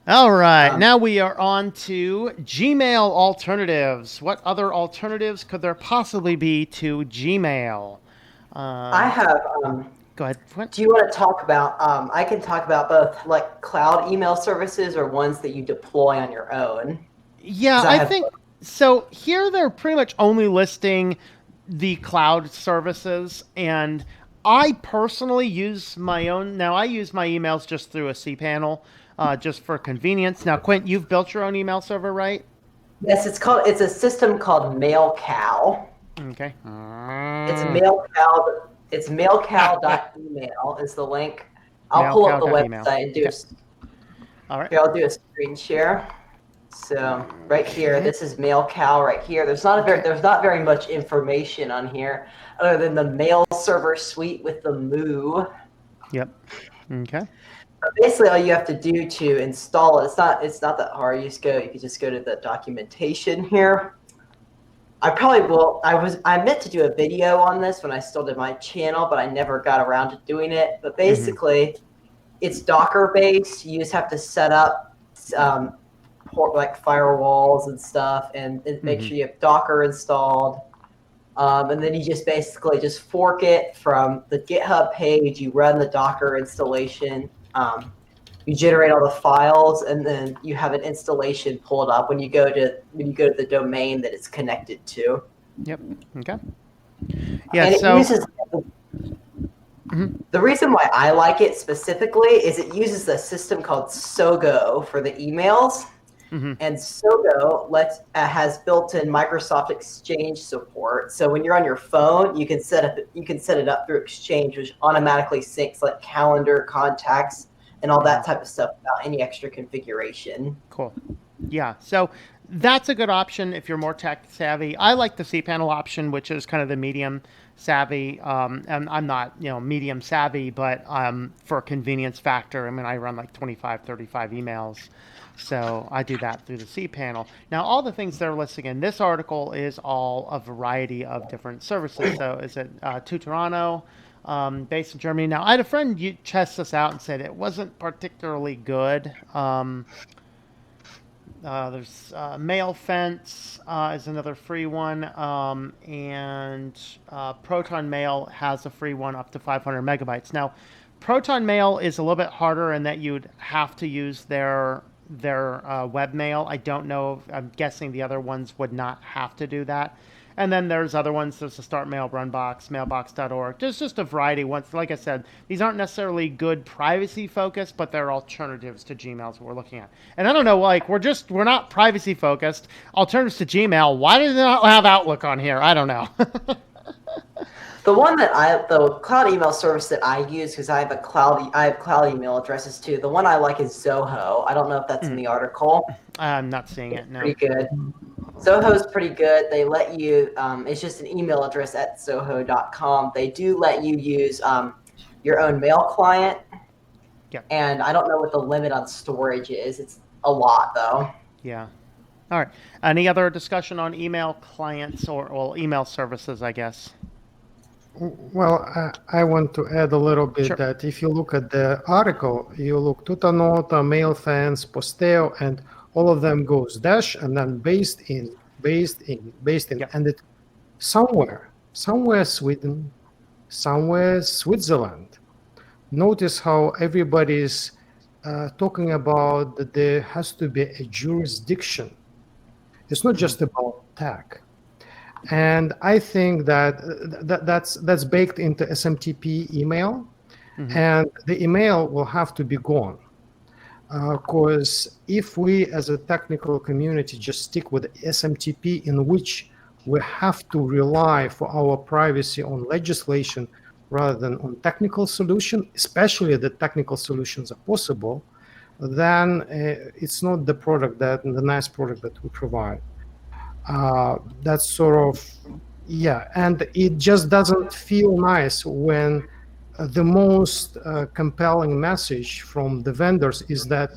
All right, Um, now we are on to Gmail alternatives. What other alternatives could there possibly be to Gmail? I Um, have. Go ahead. What? Do you want to talk about? I can talk about both like cloud email services or ones that you deploy on your own. Yeah, Because I I have. think so. Here they're pretty much only listing the cloud services, and I personally use my own. Now, I use my emails just through a cPanel, just for convenience. Now, Quint, you've built your own email server, right? Yes, it's called. It's a system called MailCow. Okay. It's MailCow. It's Ah, yeah. mailcow.email is the link. I'll pull up the Mailcow.email. website and do. Okay. All right. Here, I'll do a screen share. So right here, Okay. this is MailCow right here. Okay. There's not very much information on here other than the mail server suite with the Moo. Yep. Okay. But basically, all you have to do to install it, it's not that hard. You can just go to the documentation here. I probably will. I meant to do a video on this when I still did my channel, but I never got around to doing it. But Mm-hmm. basically, it's Docker based. You just have to set up um, like firewalls and stuff, and make Mm-hmm. sure you have Docker installed. And then you just basically just fork it from the GitHub page. You run the Docker installation. You generate all the files, and then you have an installation pulled up when you go to the domain that it's connected to. Yep. Okay. Yeah. And it So. uses Mhm. the reason why I like it specifically is it uses a system called Sogo for the emails. Mm-hmm. And Sogo has built-in Microsoft Exchange support. So when you're on your phone, you can set it up through Exchange, which automatically syncs like calendar, contacts, and all Mm-hmm. that type of stuff without any extra configuration. Cool. Yeah. So that's a good option if you're more tech savvy. I like the cPanel option, which is kind of the medium savvy. And I'm not, medium savvy, but for a convenience factor, I mean, I run like 25, 35 emails. So I do that through the cPanel. Now, all the things they're listing in this article is all a variety of different services. So is it Tutorano? Based in Germany. Now, I had a friend you test this out and said it wasn't particularly good. There's Mail Fence is another free one, and Protonmail has a free one up to 500 megabytes. Now, Protonmail is a little bit harder in that you'd have to use their webmail. I don't know. I'm guessing the other ones would not have to do that. And then there's other ones. There's the Start Mail, Runbox, Mailbox.org. There's just a variety. Once, like I said, these aren't necessarily good privacy focused, but they're alternatives to Gmail's we're looking at. And I don't know, like we're not privacy focused. Alternatives to Gmail. Why do they not have Outlook on here? I don't know. The cloud email service that I use because I have cloud email addresses too. The one I like is Zoho. I don't know if that's in Mm, the article. I'm not seeing It's it. No. pretty good. Zoho's pretty good. They let you, it's just an email address at zoho.com. They do let you use your own mail client, Yep. and I don't know what the limit on storage is. It's a lot, though. Yeah. All right. Any other discussion on email clients or well, email services? I guess. Well, I want to add a little bit Sure. that if you look at the article, you look Tutanota, Mailfans, Posteo, and all of them goes dash and then based in, Yep. and it somewhere Sweden, somewhere Switzerland. Notice how everybody's talking about that there has to be a jurisdiction. It's not Mm-hmm. just about tech. And I think that, that's baked into SMTP email, Mm-hmm. and the email will have to be gone. Because if we as a technical community just stick with SMTP, in which we have to rely for our privacy on legislation rather than on technical solution, especially the technical solutions are possible, then it's not the nice product that we provide. That's sort of, yeah, and it just doesn't feel nice when the most compelling message from the vendors is that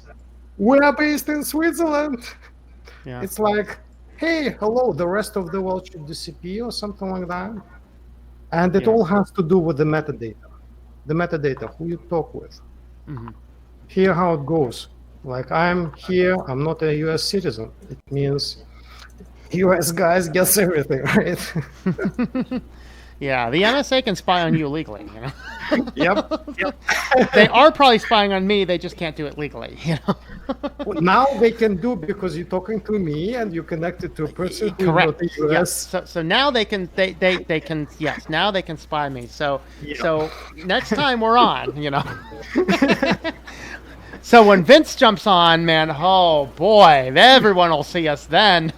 we are based in Switzerland. Yeah. It's like, hey, hello, the rest of the world should disappear or something like that. And it Yeah. all has to do with the metadata, who you talk with. Mm-hmm. Here how it goes. Like I'm here, I'm not a U.S. citizen. It means U.S. guys gets everything, right? Yeah, the NSA can spy on you legally. You know, Yep. they are probably spying on me. They just can't do it legally. You know. Well, now they can do because you're talking to me and you're connected to a person who is not Correct. the Yes. U.S. So now they can yes, now they can spy me. So Yeah. next time we're on, you know. So when Vince jumps on, man, oh boy, everyone will see us then.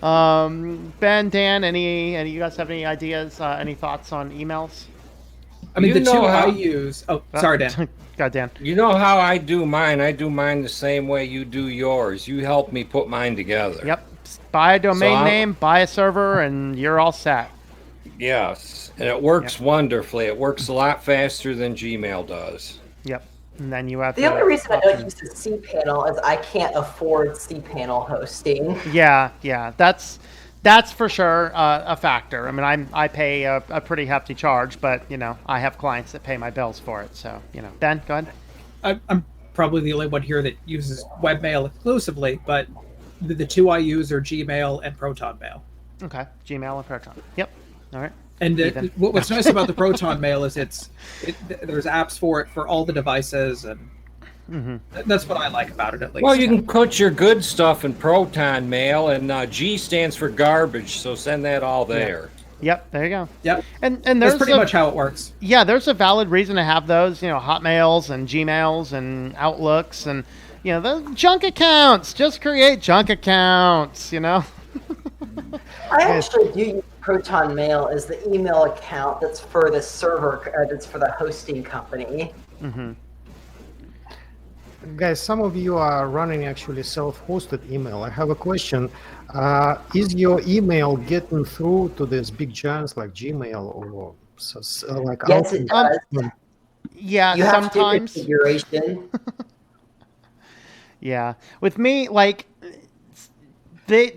Ben, Dan, any you guys have any ideas, any thoughts on emails? I mean, You the two know I how- use. Oh, sorry, Dan. God, Dan. You know how I do mine? I do mine the same way you do yours. You help me put mine together. Yep. Buy a domain I'm- name, buy a server, and you're all set. Yes, and it works wonderfully. It works a lot faster than Gmail does. Yep. And then you have The only reason I don't option. use the cPanel is I can't afford cPanel hosting. Yeah, that's for sure a factor. I mean, I pay a pretty hefty charge, but you know, I have clients that pay my bills for it. So you know, Ben, go ahead. I'm probably the only one here that uses webmail exclusively, but the two I use are Gmail and Protonmail. Okay, Gmail and Proton. Yep. All right. And Ethan. what's nice about the Protonmail is there's apps for it for all the devices, and that's what I like about it at least. Well, you can put your good stuff in Proton Mail, and G stands for garbage, so send that all there. Yep. There you go. Yep, And that's there's pretty much how it works. yeah, there's a valid reason to have those. You know, Hotmails and Gmails and Outlooks and you know the junk accounts. Just create junk accounts. You know. I actually do use Proton Mail as the email account that's for the server, that's for the hosting company. Guys, some of you are running actually self-hosted email. I have a question. Is your email getting through to these big giants like Gmail or like Yes, it does. Yeah. You have to do Sometimes. configuration. Yeah. With me, like,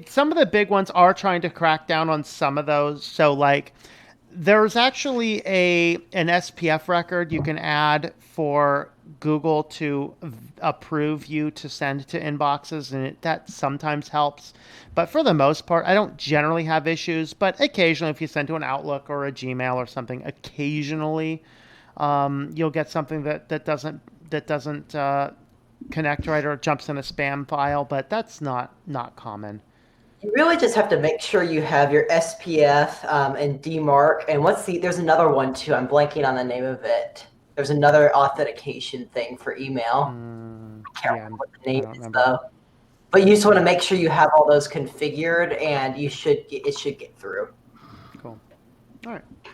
some of the big ones are trying to crack down on some of those. So, like, there's actually an SPF record you can add for Google to approve you to send to inboxes, and that sometimes helps. But for the most part, I don't generally have issues. But occasionally, if you send to an Outlook or a Gmail or something, occasionally you'll get something that doesn't connect right or jumps in a spam file. But that's not common. You really just have to make sure you have your SPF and DMARC. And there's another one too. I'm blanking on the name of it. There's another authentication thing for email. I can't remember what the name is though. But you just want to make sure you have all those configured, and it should get through. Cool. All right.